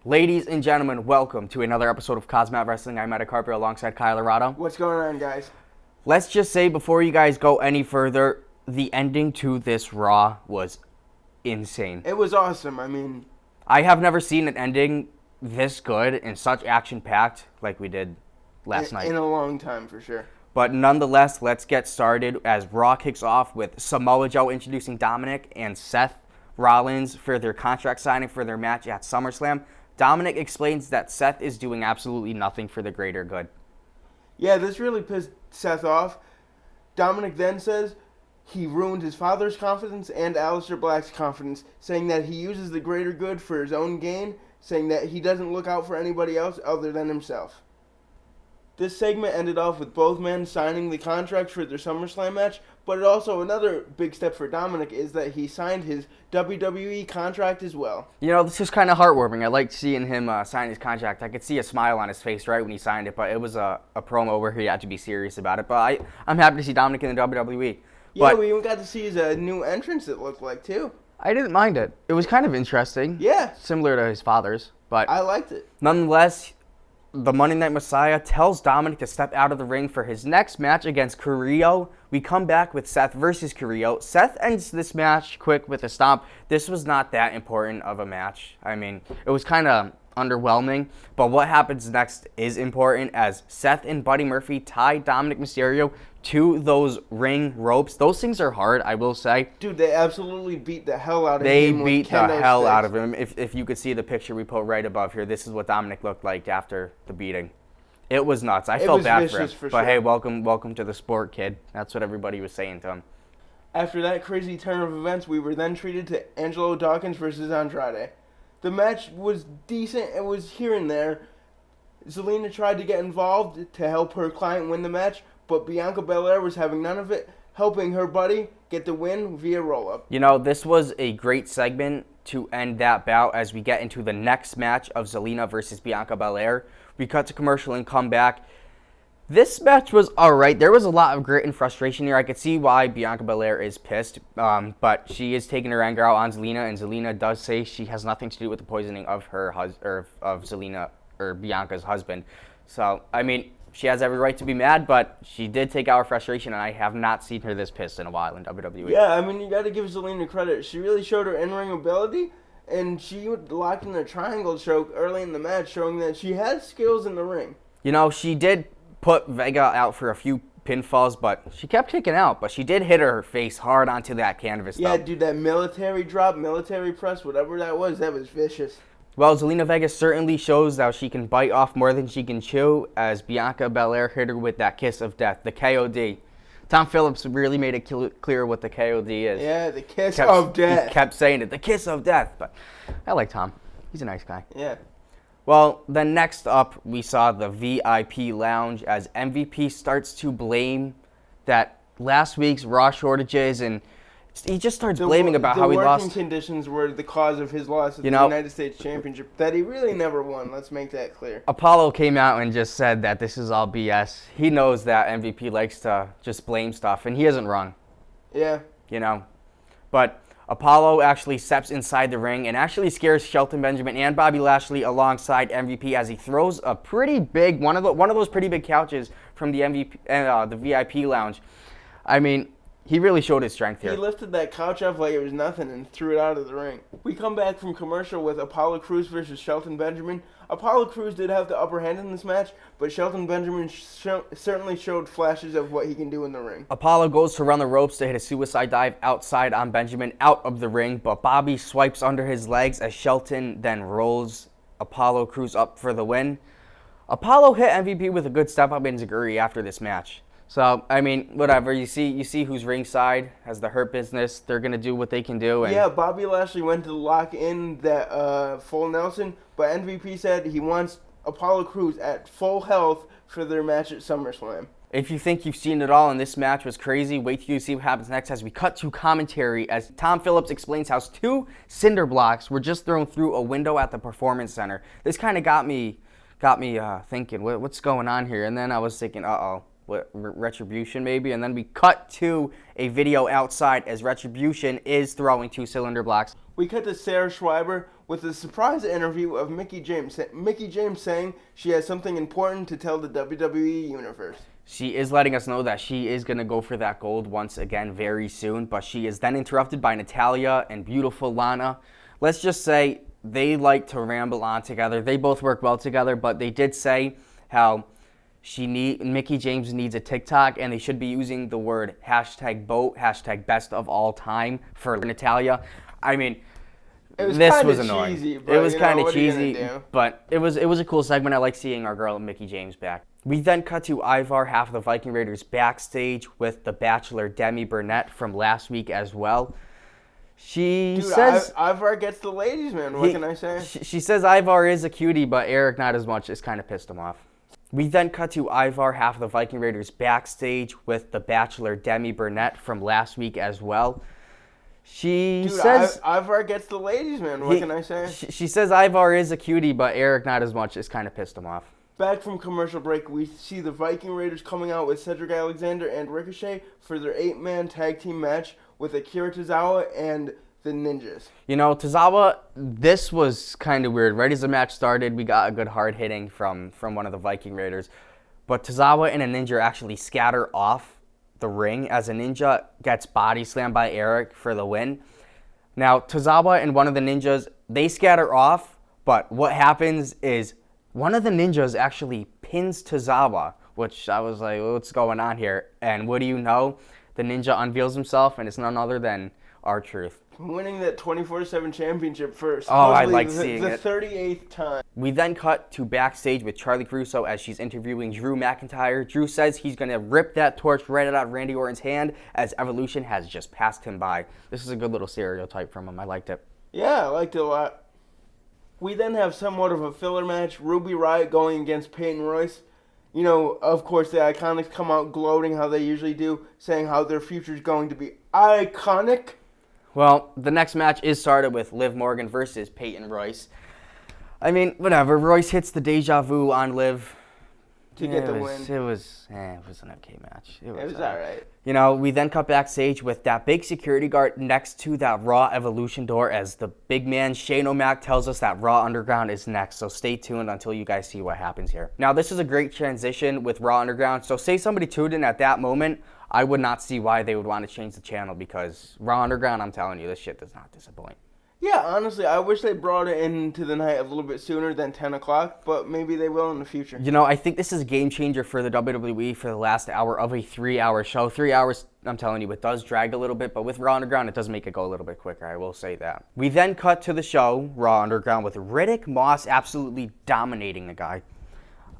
Ladies and gentlemen, welcome to another episode of KozMatt's Wrestling. I'm Matt Carper alongside Kyle Arado. What's going on, guys? Let's just say before you guys go any further, the ending to this Raw was insane. It was awesome. I have never seen an ending this good and such action-packed like we did last night. In a long time, for sure. But nonetheless, let's get started as Raw kicks off with Samoa Joe introducing Dominic and Seth Rollins for their contract signing for their match at SummerSlam. Dominic explains that Seth is doing absolutely nothing for the greater good. Yeah, this really pissed Seth off. Dominic then says he ruined his father's confidence and Aleister Black's confidence, saying that he uses the greater good for his own gain, saying that he doesn't look out for anybody else other than himself. This segment ended off with both men signing the contracts for their SummerSlam match, but also another big step for Dominic is that he signed his WWE contract as well. You know, this is kind of heartwarming. I liked seeing him sign his contract. I could see a smile on his face right when he signed it, but it was a promo where he had to be serious about it. But I'm happy to see Dominic in the WWE. Yeah, but we even got to see his new entrance, it looked like, too. I didn't mind it. It was kind of interesting. Yeah. Similar to his father's. But I liked it. Nonetheless, the Monday Night Messiah tells Dominic to step out of the ring for his next match against Carrillo. We come back with Seth versus Carrillo. Seth ends this match quick with a stomp. This was not that important of a match. It was kind of underwhelming, but what happens next is important as Seth and Buddy Murphy tie Dominic Mysterio to those ring ropes. Those things are hard, I will say. Dude, they absolutely beat the hell out of him. They beat the hell out of him. If you could see the picture we put right above here, this is what Dominic looked like after the beating. It was nuts. I felt bad for him. But hey, welcome to the sport, kid. That's what everybody was saying to him. After that crazy turn of events, we were then treated to Angelo Dawkins versus Andrade. The match was decent. It was here and there. Zelina tried to get involved to help her client win the match, but Bianca Belair was having none of it, helping her buddy get the win via roll-up. You know, this was a great segment to end that bout as we get into the next match of Zelina versus Bianca Belair. We cut to commercial and come back. This match was alright. There was a lot of grit and frustration here. I could see why Bianca Belair is pissed, but she is taking her anger out on Zelina, and Zelina does say she has nothing to do with the poisoning of her of Zelina or Bianca's husband. So, she has every right to be mad, but she did take out her frustration, and I have not seen her this pissed in a while in WWE. Yeah, you got to give Zelina credit. She really showed her in-ring ability, and she locked in a triangle choke early in the match, showing that she has skills in the ring. You know, she did put Vega out for a few pinfalls, but she kept kicking out. But she did hit her face hard onto that canvas. Yeah, though. dude, that military drop, military press, whatever that was vicious. Well, Zelina Vega certainly shows how she can bite off more than she can chew, as Bianca Belair hit her with that kiss of death, the KOD. Tom Phillips really made it clear what the KOD is. Yeah, the kiss of death. He kept saying it, the kiss of death. But I like Tom. He's a nice guy. Yeah. Well, then next up, we saw the VIP lounge as MVP starts to blame that last week's Raw shortages, and he just starts blaming about how he lost. The working conditions were the cause of his loss at the United States Championship that he really never won. Let's make that clear. Apollo came out and just said that this is all BS. He knows that MVP likes to just blame stuff, and he isn't wrong. Yeah. But Apollo actually steps inside the ring and actually scares Shelton Benjamin and Bobby Lashley alongside MVP as he throws a pretty big one of those pretty big couches from the the VIP lounge. He really showed his strength here. He lifted that couch up like it was nothing and threw it out of the ring. We come back from commercial with Apollo Crews versus Shelton Benjamin. Apollo Crews did have the upper hand in this match, but Shelton Benjamin certainly showed flashes of what he can do in the ring. Apollo goes to run the ropes to hit a suicide dive outside on Benjamin out of the ring, but Bobby swipes under his legs as Shelton then rolls Apollo Crews up for the win. Apollo hit MVP with a good step-up enziguri after this match. So, whatever. You see who's ringside, has the Hurt Business. They're going to do what they can do. And yeah, Bobby Lashley went to lock in that full Nelson, but MVP said he wants Apollo Crews at full health for their match at SummerSlam. If you think you've seen it all and this match was crazy, wait till you see what happens next as we cut to commentary as Tom Phillips explains how 2 cinder blocks were just thrown through a window at the Performance Center. This kind of got me thinking, what's going on here? And then I was thinking, uh-oh. Retribution maybe, and then we cut to a video outside as Retribution is throwing 2-cylinder blocks. We cut to Sarah Schreiber with a surprise interview of Mickie James. Mickie James saying she has something important to tell the WWE Universe. She is letting us know that she is going to go for that gold once again very soon, but she is then interrupted by Natalya and beautiful Lana. Let's just say they like to ramble on together. They both work well together, but they did say how Mickie James needs a TikTok, and they should be using the word #BOAT, #best of all time for Natalya. I mean, this was annoying. Cheesy, but, it was kind of cheesy, but it was a cool segment. I like seeing our girl Mickie James back. We then cut to Ivar, half of the Viking Raiders, backstage with the Bachelor Demi Burnett from last week as well. She says Ivar gets the ladies, man. What can I say? She says Ivar is a cutie, but Eric not as much. It's kind of pissed him off. We then cut to Ivar, half of the Viking Raiders, backstage with the Bachelor Demi Burnett from last week as well. She says Ivar gets the ladies, man. What can I say? She says Ivar is a cutie, but Eric not as much. It's kind of pissed him off. Back from commercial break, we see the Viking Raiders coming out with Cedric Alexander and Ricochet for their 8-man tag team match with Akira Tozawa and the Ninjas. You know, Tozawa, this was kind of weird. Right as the match started, we got a good hard hitting from one of the Viking Raiders. But Tozawa and a Ninja actually scatter off the ring as a Ninja gets body slammed by Eric for the win. Now, Tozawa and one of the Ninjas, they scatter off, but what happens is one of the Ninjas actually pins Tozawa, which I was like, what's going on here? And what do you know? The Ninja unveils himself, and it's none other than R-Truth. Winning that 24/7 championship first. Oh, I like seeing it. The 38th time. We then cut to backstage with Charlie Caruso as she's interviewing Drew McIntyre. Drew says he's going to rip that torch right out of Randy Orton's hand as Evolution has just passed him by. This is a good little stereotype from him. I liked it. Yeah, I liked it a lot. We then have somewhat of a filler match. Ruby Riott going against Peyton Royce. You know, of course, the Iconics come out gloating how they usually do, saying how their future is going to be iconic. Well, the next match is started with Liv Morgan versus Peyton Royce. I mean, whatever. Royce hits the deja vu on Liv to get the win. It was an okay match. It was all right. You know, we then cut backstage with that big security guard next to that Raw Evolution door as the big man Shane O'Mac tells us that Raw Underground is next. So stay tuned until you guys see what happens here. Now, this is a great transition with Raw Underground. So say somebody tuned in at that moment, I would not see why they would want to change the channel because Raw Underground, I'm telling you, this shit does not disappoint. Yeah, honestly, I wish they brought it into the night a little bit sooner than 10 o'clock, but maybe they will in the future. You know, I think this is a game changer for the WWE for the last hour of a 3-hour show. 3 hours, I'm telling you, it does drag a little bit, but with Raw Underground, it does make it go a little bit quicker, I will say that. We then cut to the show, Raw Underground, with Riddick Moss absolutely dominating the guy.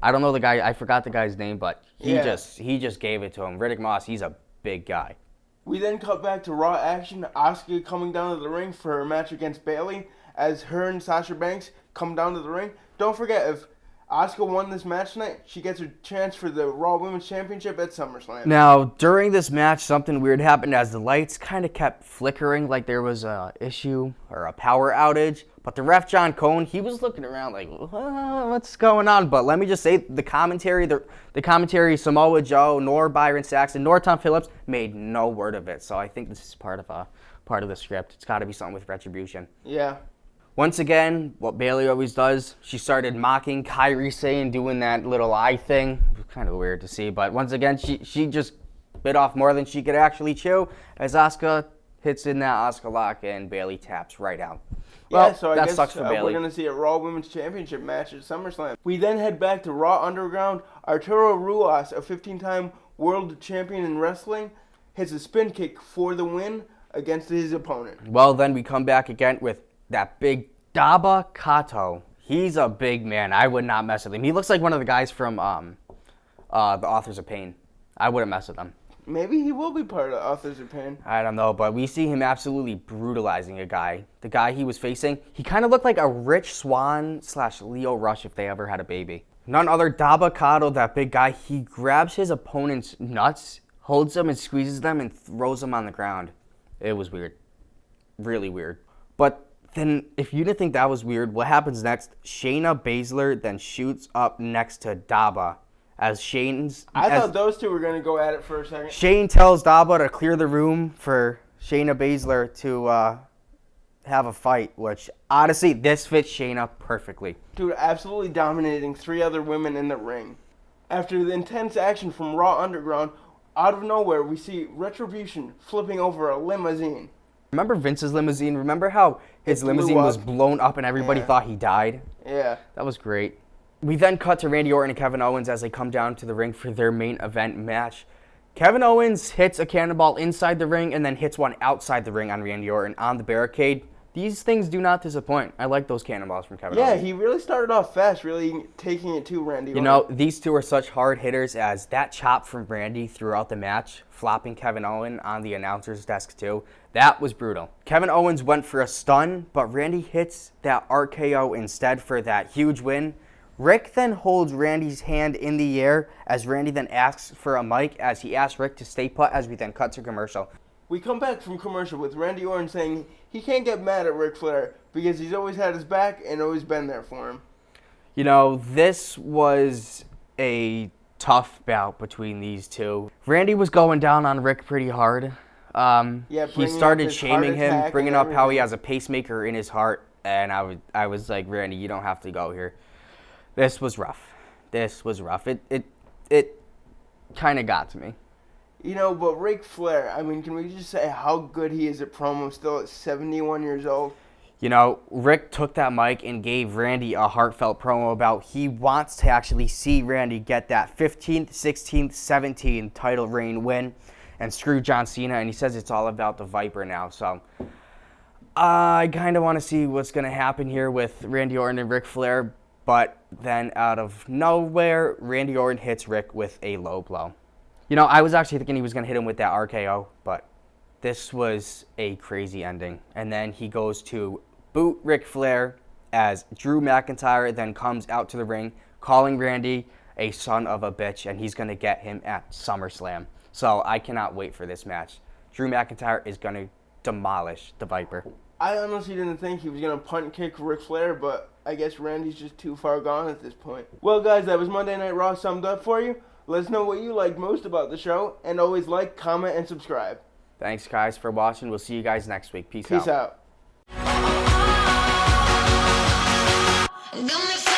I don't know the guy, I forgot the guy's name, but he just gave it to him. Riddick Moss, he's a big guy. We then cut back to Raw action. Asuka coming down to the ring for her match against Bayley as her and Sasha Banks come down to the ring. Don't forget, if Asuka won this match tonight, she gets her chance for the Raw Women's Championship at SummerSlam. Now, during this match, something weird happened as the lights kind of kept flickering like there was a issue or a power outage. But the ref, John Cone, he was looking around like, what's going on? But let me just say, the commentary, Samoa Joe, nor Byron Saxton, nor Tom Phillips made no word of it. So I think this is part of the script. It's got to be something with Retribution. Yeah. Once again, what Bayley always does, she started mocking Kairi Sane, doing that little eye thing. It was kind of weird to see, but once again, she just bit off more than she could actually chew as Asuka hits in that Asuka lock and Bayley taps right out. Well, yeah, so I that guess sucks for Bayley. We're going to see a Raw Women's Championship match at SummerSlam. We then head back to Raw Underground. Arturo Ruas, a 15-time world champion in wrestling, hits a spin kick for the win against his opponent. Well, then we come back again with that big Daba Kato. He's a big man. I would not mess with him. He looks like one of the guys from the Authors of Pain. I wouldn't mess with him. Maybe he will be part of Authors of Pain. I don't know, but we see him absolutely brutalizing a guy. The guy he was facing, he kind of looked like a Rich Swann / Leo Rush if they ever had a baby. None other, Daba Kato, that big guy, he grabs his opponent's nuts, holds them and squeezes them and throws them on the ground. It was weird. Really weird. But then, if you didn't think that was weird, what happens next? Shayna Baszler then shoots up next to Daba as Shane's. I thought those two were going to go at it for a second. Shane tells Daba to clear the room for Shayna Baszler to have a fight, which honestly, this fits Shayna perfectly. Dude, absolutely dominating 3 other women in the ring. After the intense action from Raw Underground, out of nowhere, we see Retribution flipping over a limousine. Remember Vince's limousine? Remember how his limousine was blown up and everybody thought he died? Yeah. That was great. We then cut to Randy Orton and Kevin Owens as they come down to the ring for their main event match. Kevin Owens hits a cannonball inside the ring and then hits one outside the ring on Randy Orton on the barricade. These things do not disappoint. I like those cannonballs from Kevin Owens. Yeah, he really started off fast, really taking it to Randy Orton. You know, these two are such hard hitters, as that chop from Randy throughout the match, flopping Kevin Owens on the announcer's desk too, that was brutal. Kevin Owens went for a stun, but Randy hits that RKO instead for that huge win. Rick then holds Randy's hand in the air as Randy then asks for a mic as he asks Rick to stay put as we then cut to commercial. We come back from commercial with Randy Orton saying he can't get mad at Ric Flair because he's always had his back and always been there for him. You know, this was a tough bout between these two. Randy was going down on Rick pretty hard. He started shaming him, bringing up how he has a pacemaker in his heart, and I was like, Randy, you don't have to go here. This was rough. It kind of got to me. You know, but Ric Flair, I mean, can we just say how good he is at promo still at 71 years old? You know, Rick took that mic and gave Randy a heartfelt promo about he wants to actually see Randy get that 15th, 16th, 17th title reign win and screw John Cena, and he says it's all about the Viper now. So I kind of want to see what's going to happen here with Randy Orton and Ric Flair, but then out of nowhere, Randy Orton hits Rick with a low blow. You know, I was actually thinking he was going to hit him with that RKO, but this was a crazy ending. And then he goes to boot Ric Flair as Drew McIntyre then comes out to the ring, calling Randy a son of a bitch, and he's going to get him at SummerSlam. So I cannot wait for this match. Drew McIntyre is going to demolish the Viper. I honestly didn't think he was going to punt kick Ric Flair, but I guess Randy's just too far gone at this point. Well, guys, that was Monday Night Raw summed up for you. Let us know what you liked most about the show, and always like, comment, and subscribe. Thanks, guys, for watching. We'll see you guys next week. Peace out. Peace out.